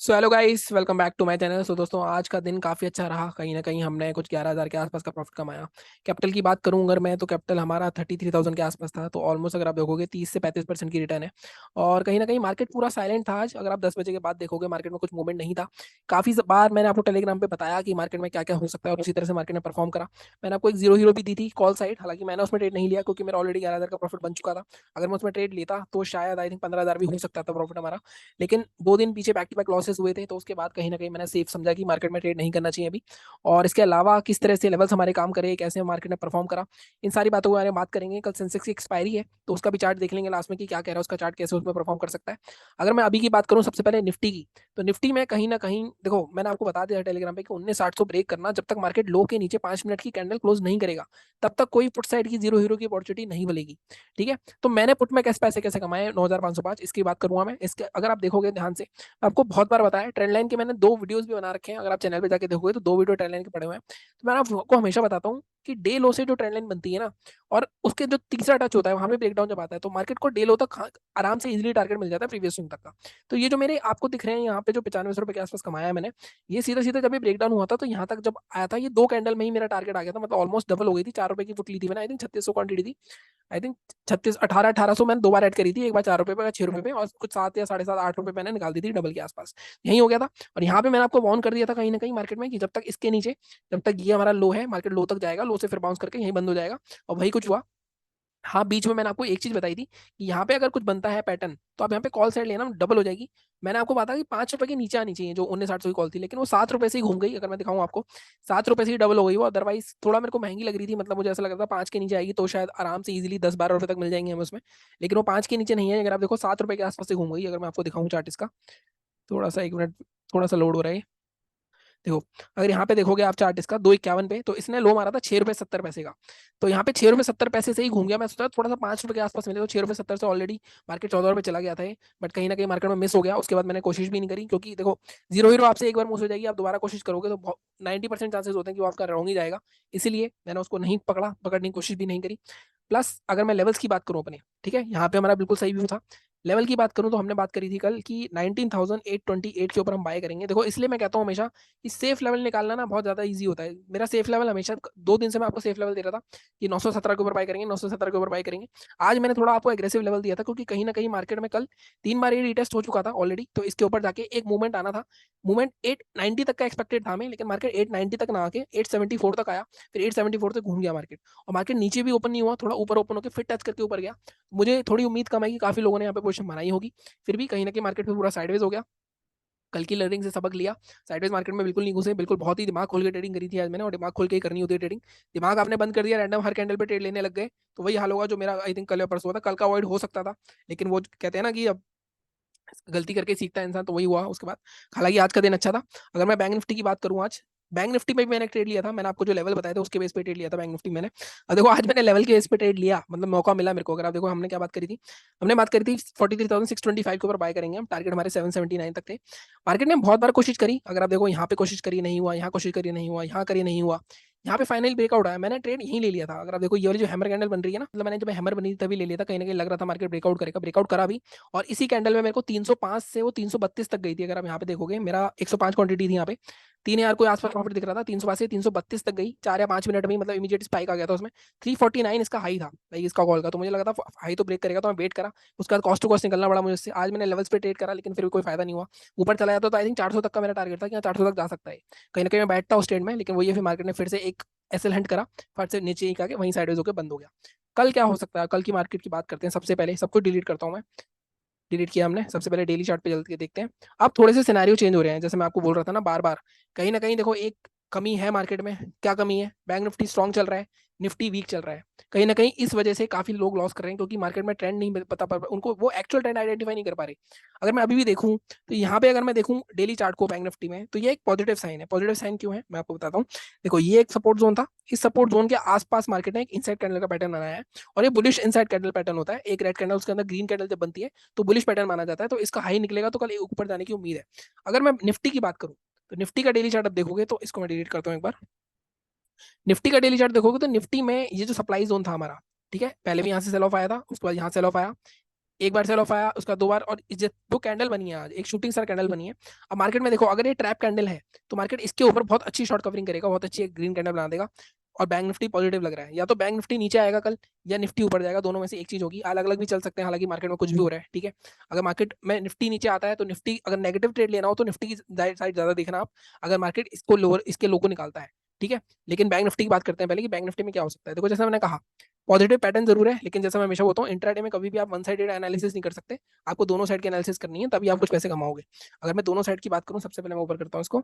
So hello guys, welcome back to my channel. So दोस्तों, आज का दिन काफ़ी अच्छा रहा। कहीं ना कहीं हमने कुछ 11,000 के आसपास का प्रॉफिट कमाया। कैपिटल की बात करूं अगर मैं, तो कैपिटल हमारा 33,000 के आसपास था। तो ऑलमोस्ट अगर आप देखोगे 30 से 35% की रिटर्न है। और कहीं ना कहीं मार्केट पूरा साइलेंट था आज। अगर आप 10 बजे के बाद देखोगे मार्केट में कुछ मूवमेंट नहीं था। काफ़ी बार मैंने आपको टेलीग्राम पे बताया कि मार्केट में क्या क्या हो सकता है, और उसी तरह से मार्केट ने परफॉर्म करा। मैंने आपको एक जीरो हीरो भी दी थी कॉल साइड, हालांकि मैंने उसमें ट्रेड नहीं लिया क्योंकि मेरा ऑलरेडी 11,000 का प्रॉफिट बन चुका था। अगर मैं उसमें ट्रेड लेता तो शायद आई थिंक 15,000 भी हो सकता था प्रॉफिट हमारा। लेकिन 2 दिन पीछे बैक टू बैक लॉसेस हुए थे, तो उसके बाद कहीं ना कहीं मैंने सेफ समझा कि मार्केट में ट्रेड नहीं करना चाहिए अभी। और इसके अलावा किस तरह से लेवल्स हमारे काम करे, कैसे मार्केट ने परफॉर्म करा, इन सारी बातों के बारे में बात करेंगे। कल सेंसेक्स की एक्सपायरी है, तो उसका भी चार्ट देख लेंगे लास्ट में कि क्या कह रहा है उसका चार्ट, कैसे उसमें परफॉर्म कर सकता है। अगर मैं अभी की बात करूं सबसे पहले निफ्टी की, तो निफ्टी में कहीं ना कहीं देखो, मैंने आपको बता दिया टेलीग्राम पे कि 19,800 ब्रेक करना, जब तक मार्केट लो के नीचे 5 मिनट की कैंडल क्लोज नहीं करेगा तब तक कोई पुट साइड की जीरो हीरो की अपॉर्चुनिटी नहीं मिलेगी। ठीक है, तो मैंने पुट में कैसे पैसे कैसे कमाए 9,505, इसकी बात करूंगा मैं। इसके अगर आप देखोगे ध्यान से, आपको बहुत बार बताया, ट्रेंड लाइन के मैंने 2 वीडियोस भी बना रखे हैं। अगर आप चैनल पे जाके देखोगे तो 2 वीडियो ट्रेंड लाइन के पड़े हुए हैं। तो मैं आपको हमेशा बताता हूँ कि डे लो से जो ट्रेंड लाइन बनती है ना, और उसके जो तीसरा टच होता है वहां पे ब्रेकडाउन जब आता है, तो मार्केट को डे लो तक आराम से इजीली टारगेट मिल जाता है प्रीवियस स्विंग तक का। तो ये जो मेरे आपको दिख रहे हैं यहाँ पे जो 95 रुपए के आसपास कमाया है मैंने, ये सीधा सीधा जब ये ब्रेकडाउन हुआ था तो यहाँ तक जब आया था, ये 2 कैंडल में ही मेरा टारगेट आ गया था। मतलब ऑलमोस्ट डबल हो गई थी। 4 रुपए की फुट ली थी मैंने, आई थिंक 3600 क्वांटिटी थी। आई थिंक 36 18 1800 मैंने 2 बार ऐड करी थी, एक बार 4 रुपए पे, 6 रुपए पे, और कुछ 7 या 7.5 8 रुपए मैंने निकाल दी थी डबल के आसपास। यही हो गया था। और यहाँ पे मैंने आपको वार्न कर दिया था कहीं ना कहीं मार्केट में कि जब तक इसके नीचे, जब तक ये हमारा लो है, मार्केट लो तक जाएगा, लो से फिर बाउंस करके यहीं बंद हो जाएगा। और वही कुछ हुआ। हाँ, बीच में मैंने आपको एक चीज बताई थी कि यहाँ पे अगर कुछ बनता है पैटर्न, तो आप यहाँ पे कॉल साइड लेना, डबल हो जाएगी। मैंने आपको बताया कि 5 रुपए के नीचे आनी चाहिए जो 19,800 की कॉल थी, लेकिन वो 7 रुपए से ही घूम गई। अगर मैं दिखाऊं आपको, 7 रुपए से ही डबल हो गई वो। अदरवाइज थोड़ा मेरे को महंगी लग रही थी, मतलब मुझे ऐसा लग रहा था 5 के नीचे आएगी तो शायद आराम से इजीली 10 12 रुपए तक मिल जाएंगे हमें उसमें। लेकिन वो 5 के नीचे नहीं है। अगर आप देखो 7 रुपए के आसपास से घूम गई। अगर मैं आपको दिखाऊं चार्ट इसका, थोड़ा सा, 1 मिनट, थोड़ा सा लोड हो रहा है। देखो, अगर यहाँ पे देखोगे आप चार्ट इसका 251 पे, तो इसने लो मारा था 6 रुपए 70 पैसे का। तो यहाँ पे 6 रुपए 70 पैसे से ही घूम गया। मैं सोचा थोड़ा सा 5 रुपए के आसपास मिले, तो 6 रुपए 70 से ऑलरेडी मार्केट 14 रुपए चला गया था। बट कहीं ना कहीं मार्केट में मिस हो गया। उसके बाद मैंने कोशिश भी नहीं करी, क्योंकि देखो, जीरो हीरो आपसे एक बार मिस हो जाएगी, आप दोबारा कोशिश करोगे तो 90% चांसेस होते हैं कि वो आपका रॉन्ग ही जाएगा। इसीलिए मैंने उसको नहीं पकड़ा, पकड़ने की कोशिश भी नहीं करी। प्लस अगर मैं लेवल्स की बात करूं अपने, ठीक है, यहाँ पे हमारा बिल्कुल सही व्यू था। लेवल की बात करूं तो हमने बात करी थी कल कि 19,828 के ऊपर हम बाय करेंगे। देखो, इसलिए मैं कहता हूं हमेशा कि सेफ लेवल निकालना ना बहुत ज्यादा इजी होता है। मेरा सेफ लेवल हमेशा 2 दिन से मैं आपको सेफ लेवल दे रहा था कि 917 के ऊपर बाय करेंगे, 917 के ऊपर बाय करेंगे। आज मैंने थोड़ा आपको एग्रेसिव लेवल दिया था, क्योंकि कहीं ना कहीं मार्केट में कल 3 बार ये रिटेस्ट हो चुका था ऑलरेडी, तो इसके ऊपर जाके एक मूवमेंट आना था। मूवमेंट 890 तक का एक्सपेक्टेड था हमें, लेकिन मार्केट 890 तक ना आके 874 तक आया। फिर 874 से घूम गया मार्केट, और मार्केट नीचे भी ओपन नहीं हुआ, थोड़ा ऊपर ओपन होकर फिर टच करके ऊपर गया। मुझे थोड़ी उम्मीद कम है कि काफी लोगों ने यहाँ पे पोजीशन बनाई होगी। फिर भी कहीं ना कहीं मार्केट में पूरा साइडवेज हो गया। कल की लर्निंग से सबक लिया। साइडवेज मार्केट में बिल्कुल नहीं घुसे, बिल्कुल बहुत ही दिमाग खोल के ट्रेडिंग करी थी आज मैंने, और दिमाग खोल के ही करनी होती है ट्रेडिंग। दिमाग आपने बंद कर दिया, रैंडम हर कैंडल पे ट्रेड लेने लग गए, तो वही हाल होगा जो मेरा आई थिंक कल या परसों हुआ था। कल का अवॉइड हो सकता था, लेकिन वो कहते हैं ना कि अब गलती करके सीखता है इंसान, तो वही हुआ उसके बाद। हालांकि आज का दिन अच्छा था। अगर मैं बैंक निफ्टी की बात करूं, आज बैंक निफ्टी में भी मैंने ट्रेड लिया था। मैंने आपको जो लेवल बताया था उसके बेस पे ट्रेड लिया था बैंक निफ्टी मैंने। अब देखो, आज मैंने लेवल के बेस पे ट्रेड लिया, मतलब मौका मिला मेरे को। अगर आप देखो, हमने क्या बात करी थी, हमने बात करी थी 43,625 के ऊपर बाय करेंगे हम। टारगेट हमारे 779 तक थे। मार्केट ने बहुत बार कोशिश करी। अगर आप देखो, यहाँ पे कोशिश करी नहीं हुआ, यहाँ कोशिश करी नहीं हुआ, यहाँ करी नहीं हुआ, यहाँ पे फाइनल ब्रेकआउट आया, मैंने ट्रेड यहीं ले लिया था। अगर आप देखो, ये वाली जो हैमर कैंडल बन रही है ना, मतलब मैंने जब हैमर बनी थी तभी ले लिया था। कहीं ना कहीं लग रहा था मार्केट ब्रेकआउट करेगा, ब्रेकआउट करा भी। और इसी कैंडल में मेरे को 305 से वो 332 तक गई थी। अगर आप यहाँ पे देखोगे, मेरा 105 क्वांटिटी थी यहाँ पे, 3,000 को आसपास प्रॉफिट दिख रहा था। 305 से 332 तक गई 4 या 5 मिनट में, मतलब इमीडिएट स्पाइक आ गया था उसमें। 349 इसका हाई था भाई, इसका कॉल का। तो मुझे लगा था हाई तो ब्रेक करेगा, तो मैं वेट करा। उसके बाद कॉस्ट टू कॉस्ट निकलना पड़ा मुझे इससे। आज मैंने लेवल्स पे ट्रेड करा, लेकिन फिर भी कोई फायदा नहीं हुआ। ऊपर चला जाता तो आई थिंक 400 तक का मेरा टारगेट था कि 400 तक जा सकता है। कहीं ना कहीं मैं बैठता उस ट्रेड में, लेकिन वो ये फिर मार्केट ने फिर से एक एसएल हंट करा, फट से नीचे ही आके वहीं साइडवेज होकर बंद हो गया। कल क्या हो सकता है, कल की मार्केट की बात करते हैं। सबसे पहले सब कुछ डिलीट करता हूँ मैं। डिलीट किया हमने। सबसे पहले डेली चार्ट पे चल के देखते हैं। अब थोड़े से सिनेरियो चेंज हो रहे हैं, जैसे मैं आपको बोल रहा था ना बार बार, कहीं ना कहीं देखो एक कमी है मार्केट में। क्या कमी है? बैंक निफ्टी स्ट्रॉन्ग चल रहा है, निफ्टी वीक चल रहा है। कहीं ना कहीं इस वजह से काफी लोग लॉस कर रहे हैं, क्योंकि मार्केट में ट्रेंड नहीं पता पड़ उनको, वो एक्चुअल ट्रेंड आइडेंटिफाई नहीं कर पा रहे। अगर मैं अभी भी देखूं, तो यहाँ पे अगर मैं देखूं डेली चार्ट को बैंक निफ्टी में, तो ये एक पॉजिटिव साइन है। पॉजिटिव साइन क्यों है मैं आपको बताता हूँ। देखो, ये एक सपोर्ट जोन था। इस सपोर्ट जोन के आसपास मार्केट ने एक इनसाइड कैंडल का पैटर्न बनाया है, और ये बुलिश इनसाइड कैंडल पैटर्न होता है। एक रेड कैंडल, उसके अंदर ग्रीन कैंडल जब बनती है तो बुलिश पैटर्न माना जाता है। तो इसका हाई निकलेगा तो कल ऊपर जाने की उम्मीद है। अगर मैं निफ्टी की बात करूं, तो निफ्टी का डेली चार्ट अब देखोगे, तो इसको मैं डिलीट करता हूं एक बार। निफ्टी का डेली चार्ट देखोगे, तो निफ्टी में ये जो सप्लाई जोन था हमारा, ठीक है, पहले भी यहाँ से सेल ऑफ आया था, उसके बाद यहाँ सेल ऑफ आया, एक बार सेल ऑफ आया, उसका दो बार, और जो कैंडल बनी है आज, एक शूटिंग स्टार कैंडल बनी है। अब मार्केट में देखो, अगर ये ट्रैप कैंडल है तो मार्केट इसके ऊपर बहुत अच्छी शॉर्ट कवरिंग करेगा, बहुत अच्छी एक ग्रीन कैंडल बना देगा, और बैंक निफ्टी पॉजिटिव लग रहा है। या तो बैंक निफ्टी नीचे आएगा कल, या निफ्टी ऊपर जाएगा, दोनों में से एक चीज होगी। अलग अलग भी चल सकते हैं, हालांकि मार्केट में कुछ भी हो रहा है, ठीक है। अगर मार्केट में निफ्टी नीचे आता है तो निफ्टी, अगर नेगेटिव ट्रेड लेना हो तो निफ्टी की साइड ज्यादा देखना आप, अगर मार्केट इसको लोअर, इसके लो को निकालता है, ठीक है। लेकिन बैंक निफ्टी की बात करते हैं पहले, कि बैंक निफ्टी में क्या हो सकता है। देखो जैसा मैंने कहा, पॉजिटिव पैटर्न जरूर है, लेकिन जैसा मैं हमेशा बोलता हूँ, इंट्राडे में कभी भी आप वन साइडेड एनालिसिस नहीं कर सकते। आपको दोनों साइड की एनालिसिस करनी है, तभी आप कुछ पैसे कमाओगे। अगर मैं दोनों साइड की बात करूँ, सबसे पहले मैं ऊपर करता हूँ इसको।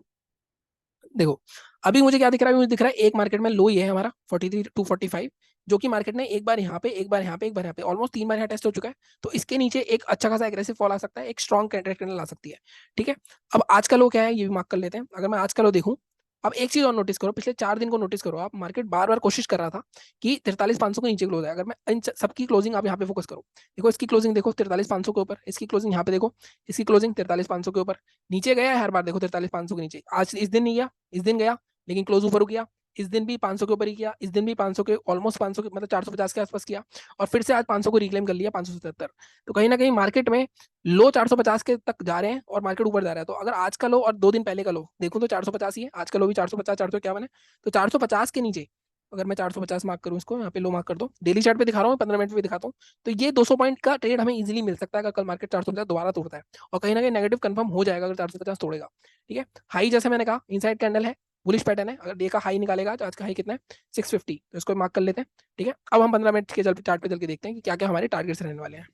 देखो अभी मुझे क्या दिख रहा है, मुझे दिख रहा है एक मार्केट में लो ये है हमारा 43,245, जो कि मार्केट ने एक बार यहाँ पे, एक बार यहाँ पे, एक बार यहाँ पे, ऑलमोस्ट 3 बार यहाँ टेस्ट हो चुका है। तो इसके नीचे एक अच्छा खासा एग्रेसिव फॉल आ सकता है, एक स्ट्रॉन्ग कैंडल आ सकती है, ठीक है। अब आज का लो क्या है ये भी मार्क कर लेते हैं। अगर मैं आज का लो देखूं, अब एक चीज और नोटिस करो, पिछले 4 दिन को नोटिस करो आप, मार्केट बार बार कोशिश कर रहा था कि 43,500 के नीचे क्लोज है। अगर मैं इन सबकी क्लोजिंग आप यहाँ पे फोकस करो, देखो इसकी क्लोजिंग देखो 43,500 के ऊपर, इसकी क्लोजिंग यहाँ पे देखो, इसकी क्लोजिंग 43,500 के ऊपर, नीचे गया है हर बार, देखो 43,500 के नीचे। आज इस दिन नहीं गया, इस दिन गया, लेकिन क्लोज ऊपर किया। इस दिन भी 500 के ऊपर ही किया, इस दिन भी 500 के, ऑलमोस्ट 500 के, मतलब 450 के आसपास किया, और फिर से आज 500 को रिक्लेम कर लिया, 577। तो कहीं ना कहीं मार्केट में लो 450 के तक जा रहे हैं, और मार्केट ऊपर जा रहा है। तो अगर आज का लो और 2 दिन पहले का लो देखूं तो 450 ही है, आज का लो भी 450, 451 है। तो 450 के नीचे, अगर मैं 450 मार्क करूं, इसको यहाँ पे लो मार्क कर दो, डेली चार्ट पे दिखा रहा हूँ, 15 मिनट पे दिखाता हूँ। तो ये 200 पॉइंट का ट्रेड हमें इजीली मिल सकता है, अगर कल मार्केट 450 दोबारा तोड़ता है, और कहीं ना कहीं नेगेटिव कंफर्म हो जाएगा अगर 450 तोड़ेगा, ठीक है। हाई जैसे मैंने कहा इनसाइड कैंडल है, बुलिश पैटर्न है। अगर डे का हाई निकालेगा, तो आज का हाई कितना है, 650, तो इसको मार्क कर लेते हैं, ठीक है। अब हम 15 मिनट के चार्ट पे चल के देखते हैं कि क्या क्या हमारे टारगेट्स रहने वाले हैं।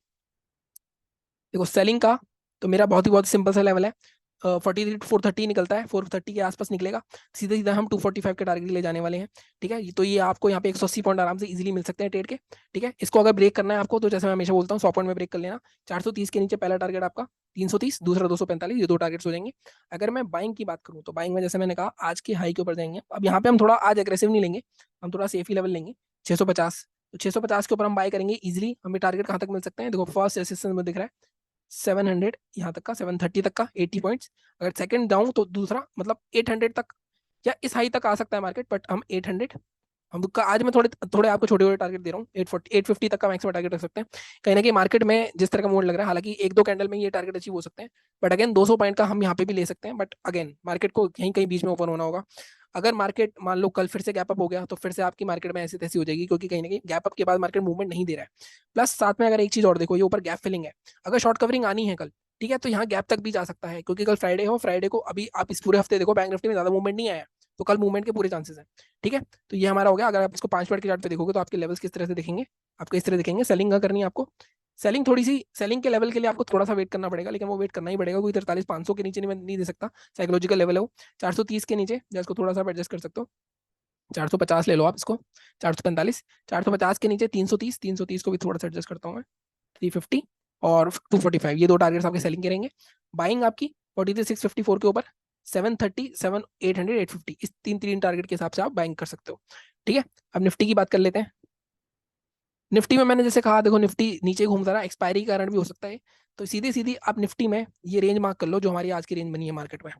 देखो सेलिंग का, तो मेरा बहुत सिंपल सा लेवल है, 43,430 निकलता है, 430 के आसपास निकलेगा, सीधे सीधा हम 245 के टारगेट ले जाने वाले हैं, ठीक है। तो ये आपको यहाँ पे 180 पॉइंट आराम से इजीली मिल सकते हैं ट्रेड के, ठीक है। इसको अगर ब्रेक करना है आपको, तो जैसे मैं हमेशा बोलता हूँ 100 पॉइंट में ब्रेक कर लेना। 430 के नीचे पहला टारगेट आपका 330, दूसरा 245, ये दो टारगेट्स हो जाएंगे। अगर मैं बाइंग की बात करूँ, तो बाइंग में जैसे मैंने कहा आज के हाई के ऊपर जाएंगे। अब यहाँ पे हम थोड़ा आज एग्रेसिव नहीं लेंगे, हम थोड़ा सेफ ही लेवल लेंगे, 650। तो 650 के ऊपर हम बाय करेंगे इजीली। हमें टारगेट कहाँ तक मिल सकते हैं, देखो फर्स्ट रेसिस्टेंस में दिख रहा है 700, यहाँ तक का 730 तक का 80 पॉइंट्स। अगर सेकंड डाउन तो दूसरा मतलब 800 तक, या इस हाई तक आ सकता है मार्केट, बट हम 800, हम आज मैं थोड़े थोड़े आपको छोटे छोटे टारगेट दे रहा हूँ, 840 850 तक का मैक्सिमम टारगेट रख सकते हैं। कहीं ना कहीं मार्केट में जिस तरह का मूड लग रहा है, हालांकि एक दो कैंडल में ये टारगेट अचीव हो सकते हैं, बट अगेन 200 पॉइंट का हम यहाँ पे भी ले सकते हैं, बट अगेन मार्केट को कहीं कहीं बीच में ओपन होना होगा। अगर मार्केट मान लो कल फिर से गैप अप हो गया, तो फिर से आपकी मार्केट में ऐसी तैसी हो जाएगी, क्योंकि कहीं ना कहीं गैप अप के बाद मार्केट मूवमेंट नहीं दे रहा है। प्लस साथ में अगर एक चीज और देखो, ये ऊपर गैप फिलिंग है, अगर शॉर्ट कवरिंग आनी है कल, ठीक है, तो यहाँ गैप तक भी जा सकता है, क्योंकि कल फ्राइडे हो, फ्राइडे को अभी आप इस पूरे हफ्ते देखो बैंक निफ्टी में ज्यादा मूवमेंट नहीं आया, तो कल मूवमेंट के पूरे चांसेस हैं, ठीक है। तो ये हमारा हो गया। अगर आप इसको 5 मिनट के चार्ट पे देखोगे, तो आपके लेवल्स किस तरह से दिखेंगे, आपको इस तरह दिखेंगे। सेलिंग का करनी है आपको, सेलिंग थोड़ी सी, सेलिंग के लेवल के लिए आपको थोड़ा सा वेट करना पड़ेगा, लेकिन वो वेट करना ही पड़ेगा, क्योंकि 43,500 के नीचे नहीं दे सकता, साइकोलॉजिकल लेवल है वो। 430 के नीचे या इसको थोड़ा सा एडजस्ट कर सकते हो, 450 ले लो आप इसको, 445, 450 के नीचे 330, 330 को भी थोड़ा सा एडजस्ट करता हूँ मैं, 350 और 245, ये दो टारगेट्स आपके सेलिंग के रहेंगे। बाइंग आपकी 43,654 के ऊपर, 730, 7,800, 850, इस तीन तीन टारगेट के हिसाब से आप बाइंग कर सकते हो, ठीक है। अब निफ्टी की बात कर लेते हैं। निफ्टी में मैंने जैसे कहा, देखो निफ्टी नीचे घूमता रहा, एक्सपायरी के कारण भी हो सकता है, तो सीधी सीधी आप निफ्टी में ये रेंज मार्क कर लो, जो हमारी आज की रेंज बनी है मार्केट में,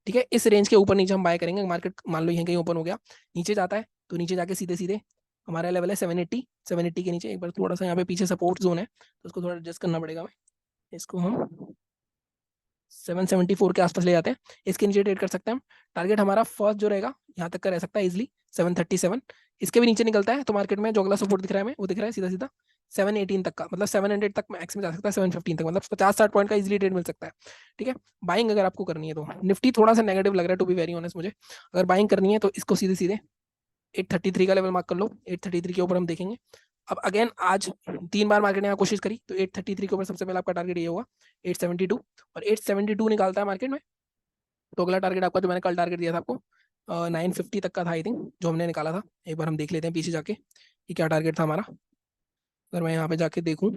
ठीक है। इस रेंज के ऊपर नीचे हम बाय करेंगे। मार्केट मान लो यहीं कहीं ओपन हो गया, नीचे जाता है, तो नीचे जाके सीधे सीधे हमारा लेवल है 780, 780 के नीचे एक बार थोड़ा सा यहाँ पे पीछे सपोर्ट जोन है, तो उसको थोड़ा एडजस्ट करना पड़ेगा हमें, इसको हम 774 के आसपास ले जाते हैं, इसके नीचे ट्रेड कर सकते हैं हम। टारगेट हमारा फर्स्ट जो रहेगा यहाँ तक का रह सकता है इजिली 737, इसके भी नीचे निकलता है तो मार्केट में जो अगला सपोर्ट दिख रहा है हमें, वो दिख रहा है सीधा सीधा 718 तक का, मतलब 700 तक मैक्स में जा सकता है, 715 तक, मतलब 50-60 पॉइंट का इजिली ट्रेड मिल सकता है, ठीक है। बाइंग अगर आपको करनी है तो, निफ्टी थोड़ा सा नेगेटिव लग रहा है टू बी वेरी ऑनेस्ट मुझे, अगर बाइंग करनी है तो इसको सीधे सीधे 833 का लेवल मार्क कर लो, 833 के ऊपर हम देखेंगे। अब अगेन आज 3 बार मार्केट ने यहाँ कोशिश करी, तो 833 के ऊपर सबसे पहले आपका टारगेट ये होगा 872, और 872 निकालता है मार्केट में, तो अगला टारगेट आपका जो मैंने कल टारगेट दिया था आपको 950 तक का था आई थिंक, जो हमने निकाला था। एक बार हम देख लेते हैं पीछे जाके कि क्या टारगेट था हमारा। अगर मैं यहाँ पे जाके देखूँ,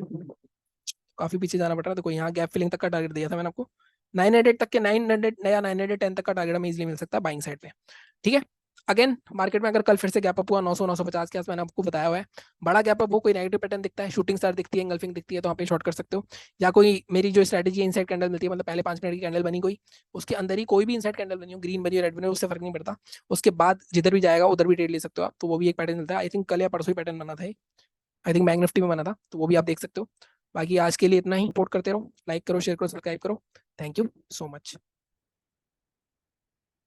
काफी पीछे जाना पड़ रहा है, देखो यहाँ गैप फिलिंग तक का टारगेट दिया था मैंने आपको, 900 तक के, 900 या 910 तक का टारगेट हमें इजिली मिल सकता है बाइंग साइड पे, ठीक है। अगेन मार्केट में अगर कल फिर से गैप अप हुआ 900 950 के आस, मैंने आपको बताया हुआ है, बड़ा गैप अप हो, कोई नेगेटिव पैटर्न दिखता है, शूटिंग स्टार दिखती है, इंगल्फिंग दिखती है, तो आप पे शॉर्ट कर सकते हो। या कोई मेरी जो स्ट्रेटेजी इनसाइड कैंडल मिलती है, मतलब पहले 5 मिनट की कैंडल बनी कोई, उसके अंदर ही कोई भी इनसाइड कैंडल बनी हो, ग्रीन बनी हो रेड बनी हो, उससे फर्क नहीं पड़ता, उसके बाद जिधर भी जाएगा उधर भी ट्रेड ले सकते हो आप, तो वो भी एक पैटर्न मिलता है। आई थिंक कल या परसों ही पैटर्न बना था, आई थिंक बैंक निफ्टी में बना था, तो वो भी आप देख सकते हो। बाकी आज के लिए इतना ही। सपोर्ट करते रहो, लाइक करो, शेयर करो, सब्सक्राइब करो। Thank you so much.